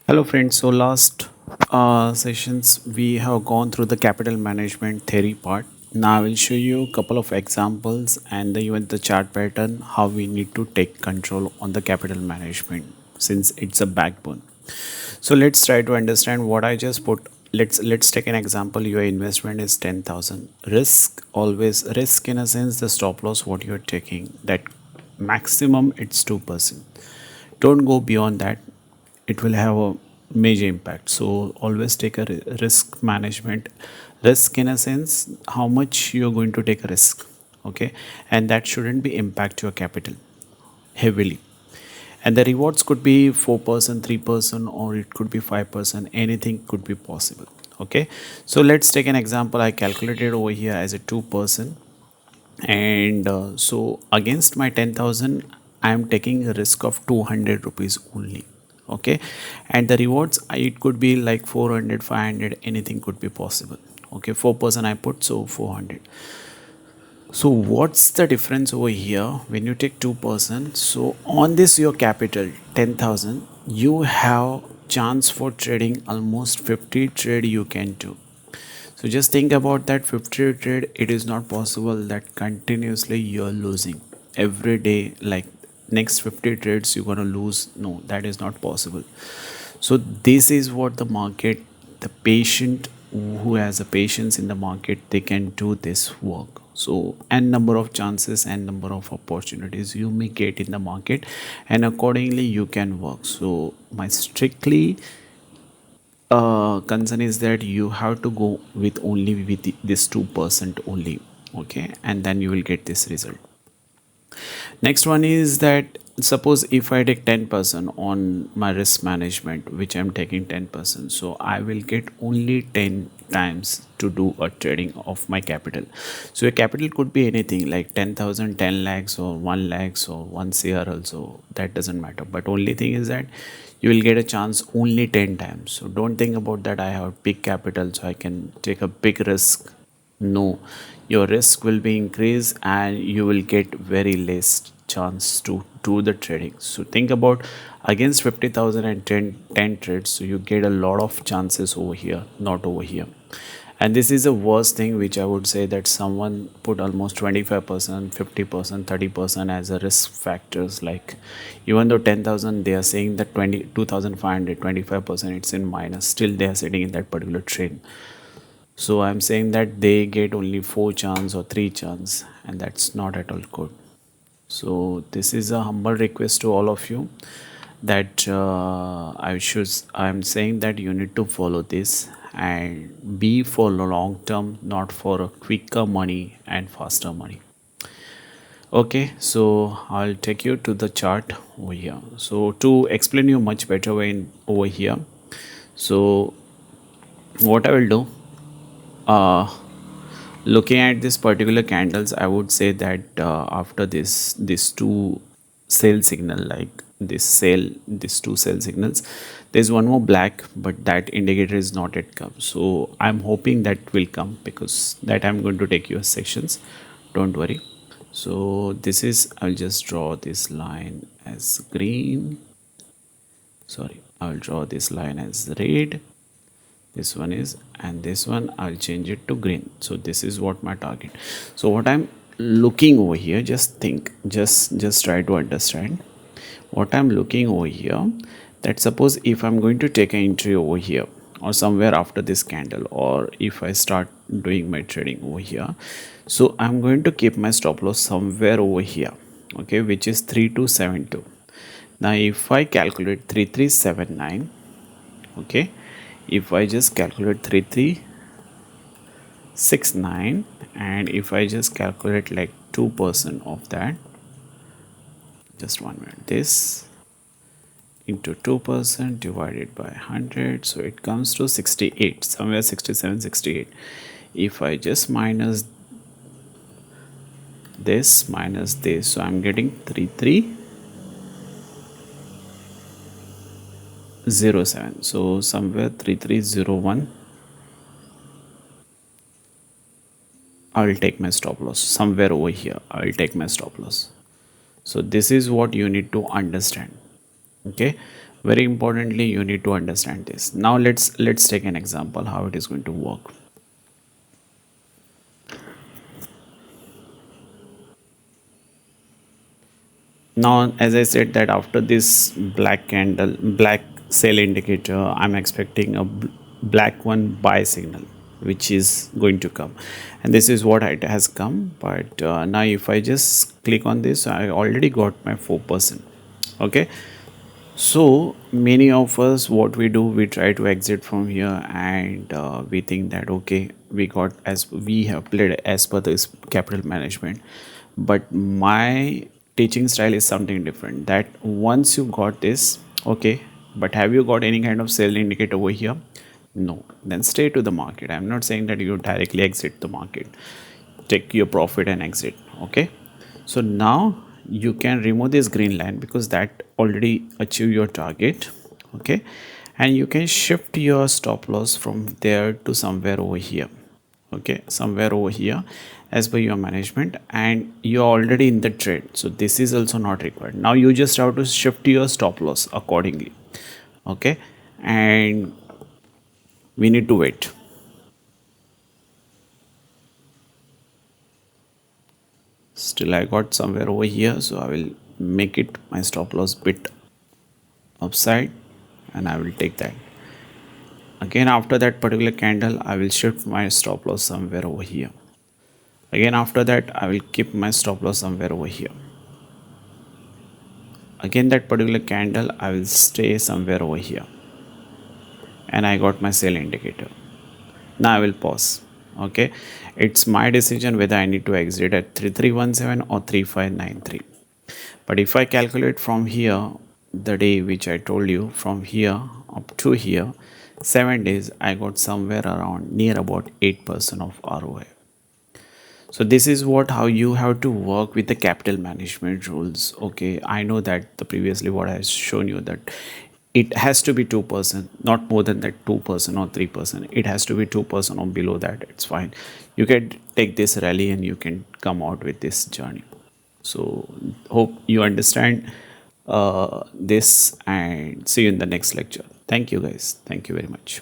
Hello friends, so last sessions we have gone through the capital management theory part. Now I will show you a couple of examples and even the chart pattern how we need to take control on the capital management since it's a backbone. So let's try to understand what I just put. Let's take an example. Your investment is 10,000. Risk in a sense the stop loss what you're taking that maximum it's 2%. Don't go beyond that, it will have a major impact. So always take a risk management. Risk in a sense how much you're going to take a risk, okay, and that shouldn't be impact your capital heavily. And the rewards could be 4%, 3%, or it could be 5%. Anything could be possible, okay. So let's take an example. I calculated over here as a 2%, and so against my 10,000 I am taking a risk of 200 rupees only, okay. And the rewards it could be like 400, 500, anything could be possible, okay. 4% I put, so 400. So what's the difference over here when you take 2%? So on this your capital 10,000, you have chance for trading almost 50 trade you can do. So just think about that 50 trade. It is not possible that continuously you're losing every day, like next 50 trades you're gonna lose. No, that is not possible. So this is what the market, the patient who has a patience in the market, they can do this work. So n number of chances and number of opportunities you may get in the market, and accordingly you can work. So my strictly concern is that you have to go with only with this 2% only, okay, and then you will get this result. Next one is that suppose if I take 10% on my risk management, which I'm taking 10%, so I will get only 10 times to do a trading of my capital. So your capital could be anything like 10,000, 10 lakhs, or 1 lakhs, or 1 CR also, that doesn't matter. But only thing is that you will get a chance only 10 times. So don't think about that I have big capital so I can take a big risk. No, your risk will be increased and you will get very less chance to do the trading. So think about against 50,000 and 10 trades, so you get a lot of chances over here, not over here. And this is the worst thing which I would say, that someone put almost 25%, 50%, 30% as a risk factors. Like even though 10,000 they are saying that 22,500, 25% it's in minus, still they are sitting in that particular trade. So I'm saying that they get only 4 chance or 3 chance, and that's not at all good. So this is a humble request to all of you that I'm saying that you need to follow this and be for long term, not for a quicker money and faster money. Okay, so I'll take you to the chart over here. So to explain you much better way over here, so what I will do, uh, looking at this particular candles, I would say that after this two sell signal, like this two sell signals, there's one more black, but that indicator is not yet come. So I'm hoping that will come, because that I'm going to take your sections, don't worry. So this is, I'll just draw this line as green, sorry, I'll draw this line as red, this one is, and this one I'll change it to green. So this is what my target. So what I'm looking over here, just think, just try to understand what I'm looking over here. That suppose if I'm going to take an entry over here or somewhere after this candle, or if I start doing my trading over here, so I'm going to keep my stop loss somewhere over here, okay, which is 3272. Now if I calculate 3379, okay, if I just calculate 3369, and if I just calculate like 2% of that, just 1 minute, this into 2% divided by 100, so it comes to 68, somewhere 67, 68. If I just minus this minus this, so I'm getting 3307, so somewhere 3301. I'll take my stop loss somewhere over here. I'll take my stop loss. So this is what you need to understand, okay. Very importantly, you need to understand this. Now let's take an example how it is going to work. Now, as I said that after this black candle, black sell indicator, I'm expecting a black one buy signal, which is going to come. And this is what it has come. But now if I just click on this, I already got my 4%. Okay. So many of us, what we do, we try to exit from here, and we think that okay, we got as we have played as per this capital management. But my teaching style is something different. That once you got this, okay, but have you got any kind of sell indicator over here? No. Then stay to the market. I'm not saying that you directly exit the market. Take your profit and exit. Okay. So now you can remove this green line because that already achieve your target. Okay. And you can shift your stop loss from there to somewhere over here. Okay, somewhere over here as per your management, and you're already in the trade, so this is also not required. Now you just have to shift your stop loss accordingly. Okay, and we need to wait. Still I got somewhere over here, so I will make it my stop loss bit upside, and I will take that. Again, after that particular candle, I will shift my stop loss somewhere over here. Again, after that, I will keep my stop loss somewhere over here. Again, that particular candle, I will stay somewhere over here, and I got my sell indicator. Now I will pause. Okay, it's my decision whether I need to exit at 3317 or 3593. But if I calculate from here, the day which I told you, from here up to here, 7 days, I got somewhere around near about 8% of ROI. So this is what how you have to work with the capital management rules. Okay, I know that the previously what I have shown you that it has to be 2%, not more than that 2% or 3%. It has to be 2% or below that. It's fine. You can take this rally and you can come out with this journey. So hope you understand this, and see you in the next lecture. Thank you guys. Thank you very much.